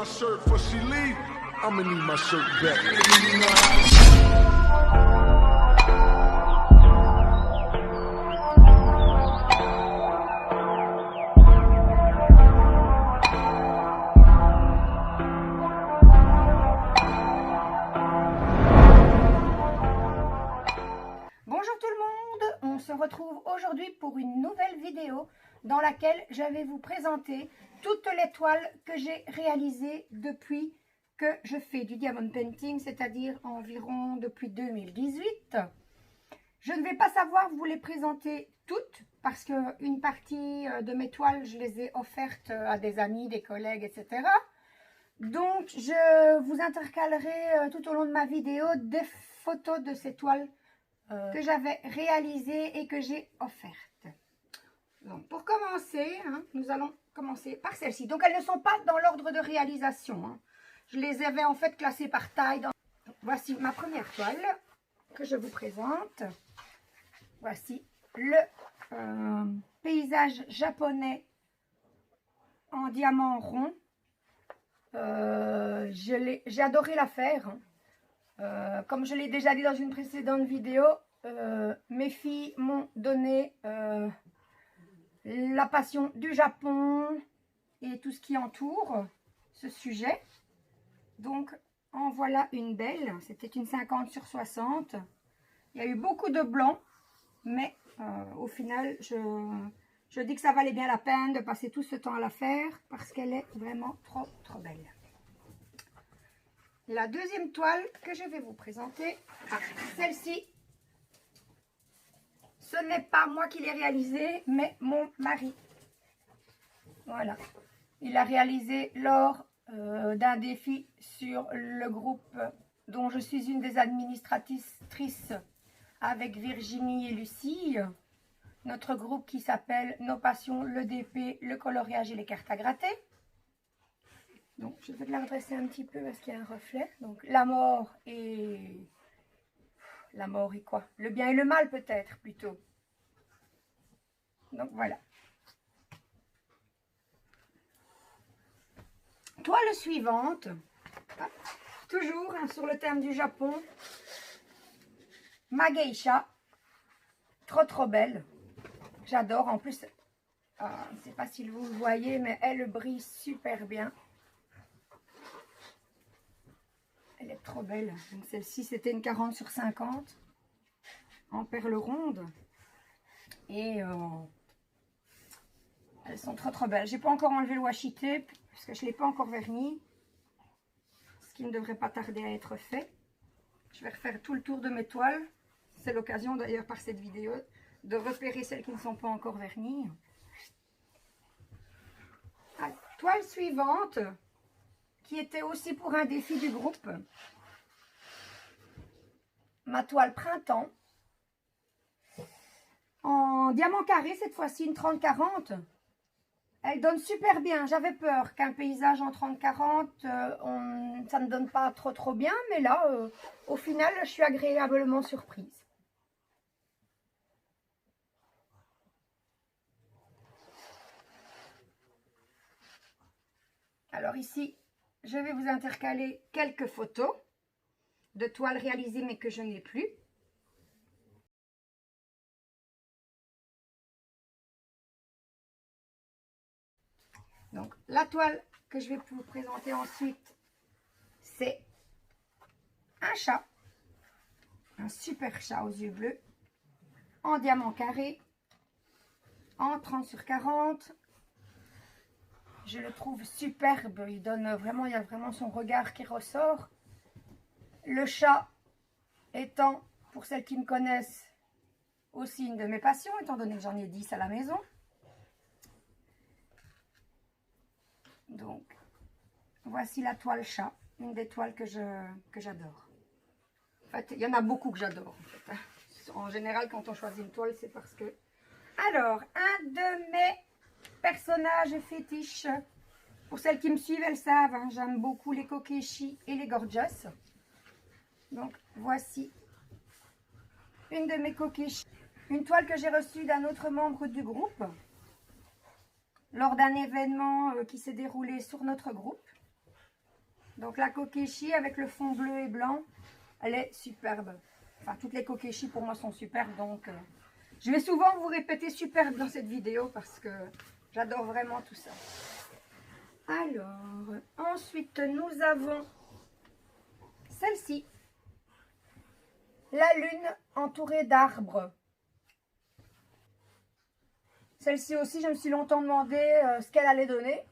my shirt before she leave, I'ma need my shirt back. Bonjour tout le monde, on se retrouve aujourd'hui pour une nouvelle vidéo dans laquelle je vais vous présenter toutes les toiles que j'ai réalisées depuis que je fais du diamond painting, c'est-à-dire environ depuis 2018. Je ne vais pas savoir vous les présenter toutes parce qu'une partie de mes toiles, je les ai offertes à des amis, des collègues, etc. Donc, je vous intercalerai tout au long de ma vidéo des photos de ces toiles que j'avais réalisées et que j'ai offertes. Donc, pour commencer, nous allons commencer par celles-ci. Donc, elles ne sont pas dans l'ordre de réalisation. Je les avais en fait classées par taille. Donc, voici ma première toile que je vous présente. Voici le paysage japonais en diamant rond. J'ai adoré la faire. Comme je l'ai déjà dit dans une précédente vidéo, mes filles m'ont donné la passion du Japon et tout ce qui entoure ce sujet. Donc, en voilà une belle. C'était une 50 sur 60. Il y a eu beaucoup de blanc, mais au final, je dis que ça valait bien la peine de passer tout ce temps à la faire parce qu'elle est vraiment trop, trop belle. La deuxième toile que je vais vous présenter, celle-ci, ce n'est pas moi qui l'ai réalisée, mais mon mari. Voilà. Il l'a réalisé lors d'un défi sur le groupe dont je suis une des administratrices avec Virginie et Lucie. Notre groupe qui s'appelle Nos Passions, le DP, le coloriage et les cartes à gratter. Donc, je vais la redresser un petit peu parce qu'il y a un reflet. Donc, la mort et quoi? Le bien et le mal peut-être plutôt. Donc, voilà. Toile suivante. Hop, toujours sur le thème du Japon. Ma geisha. Trop, trop belle. J'adore. En plus, je ne sais pas si vous le voyez, mais elle brille super bien. Elle est trop belle. Donc celle-ci, c'était une 40 sur 50 en perles rondes. Et elles sont trop trop belles. J'ai pas encore enlevé le washi tape parce que je ne l'ai pas encore verni. Ce qui ne devrait pas tarder à être fait. Je vais refaire tout le tour de mes toiles. C'est l'occasion d'ailleurs par cette vidéo de repérer celles qui ne sont pas encore vernies. Alors, toile suivante, qui était aussi pour un défi du groupe. Ma toile printemps. En diamant carré, cette fois-ci, une 30-40. Elle donne super bien. J'avais peur qu'un paysage en 30-40, ça ne donne pas trop bien. Mais là, au final, je suis agréablement surprise. Alors ici, je vais vous intercaler quelques photos de toiles réalisées mais que je n'ai plus. Donc la toile que je vais vous présenter ensuite, c'est un chat. Un super chat aux yeux bleus. En diamant carré. En 30 sur 40. Je le trouve superbe. Il donne vraiment, il y a vraiment son regard qui ressort. Le chat étant, pour celles qui me connaissent, aussi une de mes passions, étant donné que j'en ai 10 à la maison. Donc, voici la toile chat, une des toiles que j'adore. En fait, il y en a beaucoup que j'adore. En général, quand on choisit une toile, c'est parce que... Alors, un de mes personnages fétiches, pour celles qui me suivent, elles savent, j'aime beaucoup les kokeshi et les gorgeous. Donc, voici une de mes kokeshi. Une toile que j'ai reçue d'un autre membre du groupe lors d'un événement qui s'est déroulé sur notre groupe. Donc la Kokeshi avec le fond bleu et blanc, elle est superbe. Enfin, toutes les Kokeshi pour moi sont superbes. Donc, je vais souvent vous répéter superbe dans cette vidéo parce que j'adore vraiment tout ça. Alors, ensuite, nous avons celle-ci. La lune entourée d'arbres. Celle-ci aussi, je me suis longtemps demandé ce qu'elle allait donner.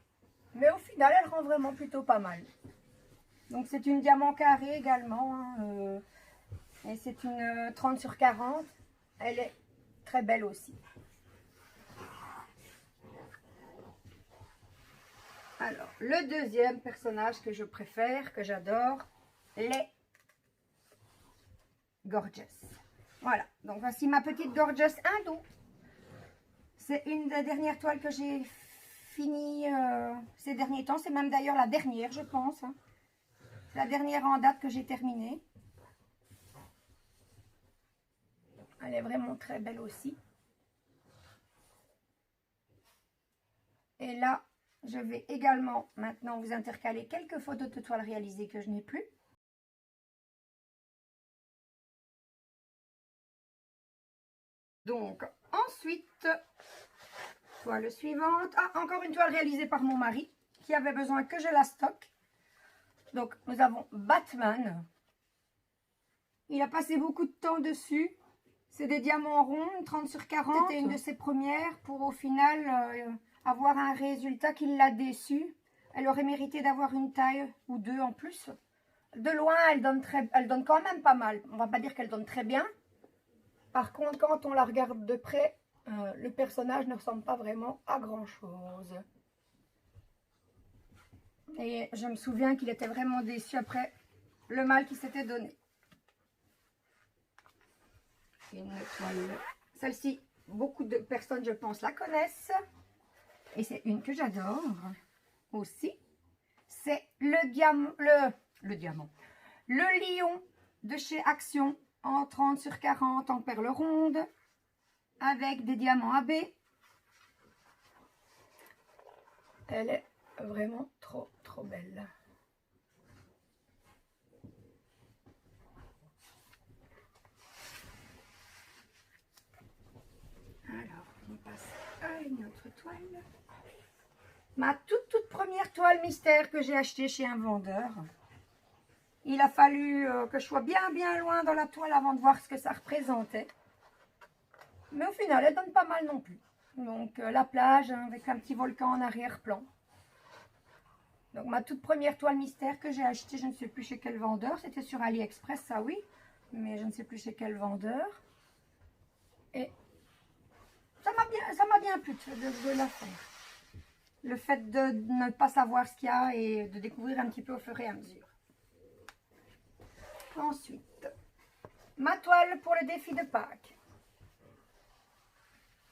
Mais au final, elle rend vraiment plutôt pas mal. Donc, c'est une diamant carré également. Hein, et c'est une 30 sur 40. Elle est très belle aussi. Alors, le deuxième personnage que je préfère, que j'adore, les Gorgeous. Voilà, donc voici ma petite Gorgeous hindou. C'est une des dernières toiles que j'ai fini ces derniers temps. C'est même d'ailleurs la dernière, je pense. Hein. La dernière en date que j'ai terminée. Elle est vraiment très belle aussi. Et là, je vais également maintenant vous intercaler quelques photos de toiles réalisées que je n'ai plus. Donc, ensuite, toile suivante. Ah, encore une toile réalisée par mon mari qui avait besoin que je la stocke. Donc, nous avons Batman. Il a passé beaucoup de temps dessus. C'est des diamants ronds, 30 sur 40. C'était une de ses premières pour au final avoir un résultat qui l'a déçu. Elle aurait mérité d'avoir une taille ou deux en plus. De loin, elle donne quand même pas mal. On va pas dire qu'elle donne très bien. Par contre, quand on la regarde de près, le personnage ne ressemble pas vraiment à grand chose. Et je me souviens qu'il était vraiment déçu après le mal qu'il s'était donné. Une toile. Celle-ci, beaucoup de personnes, je pense, la connaissent. Et c'est une que j'adore aussi. C'est le diamant. Le lion de chez Action en 30 sur 40 en perles rondes avec des diamants AB. Elle est vraiment trop belle. Alors, on passe à une autre toile. Ma toute première toile mystère que j'ai achetée chez un vendeur. Il a fallu que je sois bien loin dans la toile avant de voir ce que ça représentait. Mais au final, elle donne pas mal non plus. Donc, la plage hein, avec un petit volcan en arrière-plan. Donc, ma toute première toile mystère que j'ai achetée, je ne sais plus chez quel vendeur. C'était sur AliExpress, ça oui. Mais je ne sais plus chez quel vendeur. Et ça m'a bien plu de la faire. Le fait de ne pas savoir ce qu'il y a et de découvrir un petit peu au fur et à mesure. Ensuite, ma toile pour le défi de Pâques.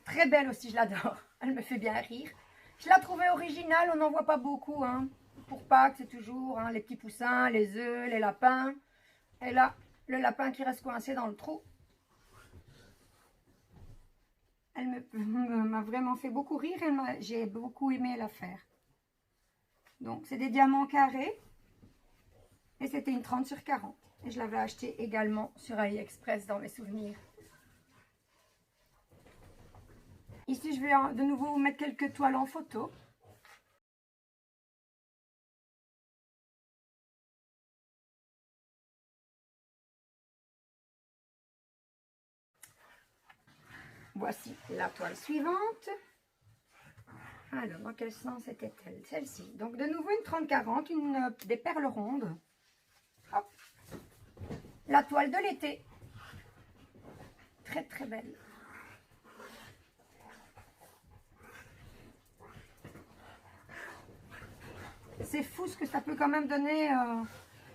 Très belle aussi, je l'adore. Elle me fait bien rire. Je la trouvais originale, on n'en voit pas beaucoup. Hein. Pour Pâques, c'est toujours hein, les petits poussins, les œufs, les lapins. Et là, le lapin qui reste coincé dans le trou. Elle m'a vraiment fait beaucoup rire et j'ai beaucoup aimé la faire. Donc, c'est des diamants carrés. Et c'était une 30 sur 40. Et je l'avais acheté également sur AliExpress dans mes souvenirs. Ici, je vais de nouveau vous mettre quelques toiles en photo. Voici la toile suivante. Alors, dans quel sens était-elle? Celle-ci. Donc, de nouveau une 30-40, des perles rondes. Hop. La toile de l'été. Très belle. C'est fou ce que ça peut quand même donner.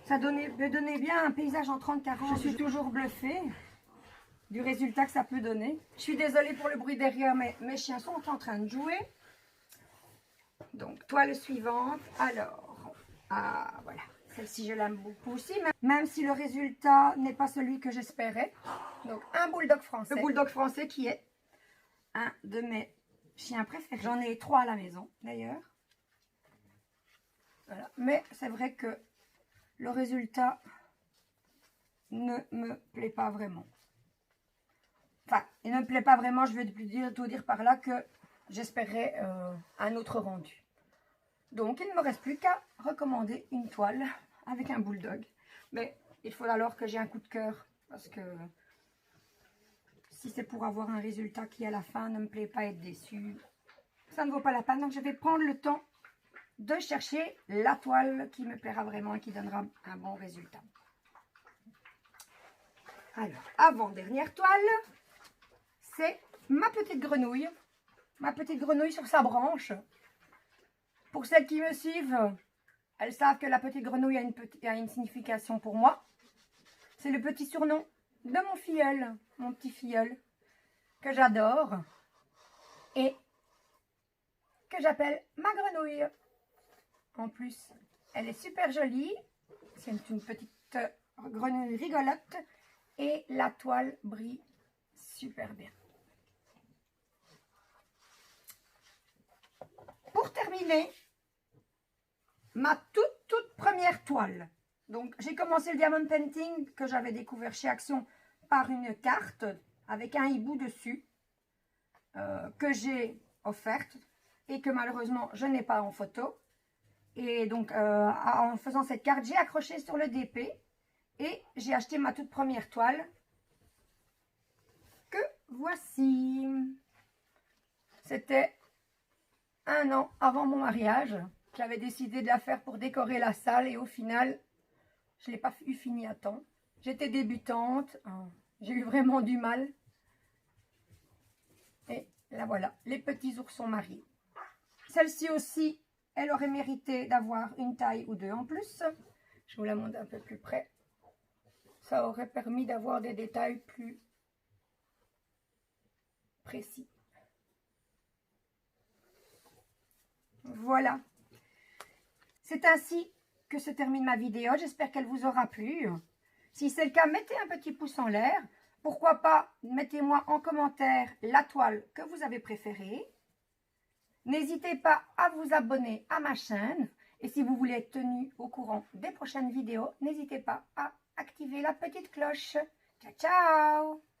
Ça peut donner bien un paysage en 30-40. Je suis toujours bluffée du résultat que ça peut donner. Je suis désolée pour le bruit derrière, mais mes chiens sont en train de jouer. Donc, toile suivante. Alors, voilà. Celle-ci, je l'aime beaucoup aussi, même si le résultat n'est pas celui que j'espérais. Donc, un bulldog français. Le bulldog français qui est un de mes chiens préférés. J'en ai 3 à la maison, d'ailleurs. Voilà. Mais c'est vrai que le résultat ne me plaît pas vraiment. Enfin, il ne me plaît pas vraiment, je vais tout dire par là que j'espérais un autre rendu. Donc, il ne me reste plus qu'à recommander une toile avec un bulldog. Mais il faut alors que j'ai un coup de cœur, parce que si c'est pour avoir un résultat qui à la fin ne me plaît pas, être déçu, ça ne vaut pas la peine. Donc, je vais prendre le temps de chercher la toile qui me plaira vraiment et qui donnera un bon résultat. Alors, avant-dernière toile, c'est ma petite grenouille. Ma petite grenouille sur sa branche. Pour celles qui me suivent, elles savent que la petite grenouille a une signification pour moi. C'est le petit surnom de mon filleul, mon petit filleul, que j'adore et que j'appelle ma grenouille. En plus, elle est super jolie. C'est une petite grenouille rigolote et la toile brille super bien. Pour terminer, ma toute première toile. Donc, j'ai commencé le diamond painting que j'avais découvert chez Action par une carte avec un hibou dessus que j'ai offerte et que malheureusement, je n'ai pas en photo. Et donc, en faisant cette carte, j'ai accroché sur le DP et j'ai acheté ma toute première toile que voici. C'était 1 an avant mon mariage. J'avais décidé de la faire pour décorer la salle et au final, je ne l'ai pas eu fini à temps. J'étais débutante, j'ai eu vraiment du mal. Et là voilà, les petits oursons mariés. Celle-ci aussi, elle aurait mérité d'avoir une taille ou deux en plus. Je vous la montre un peu plus près. Ça aurait permis d'avoir des détails plus précis. Voilà. C'est ainsi que se termine ma vidéo. J'espère qu'elle vous aura plu. Si c'est le cas, mettez un petit pouce en l'air. Pourquoi pas, mettez-moi en commentaire la toile que vous avez préférée. N'hésitez pas à vous abonner à ma chaîne. Et si vous voulez être tenu au courant des prochaines vidéos, n'hésitez pas à activer la petite cloche. Ciao, ciao!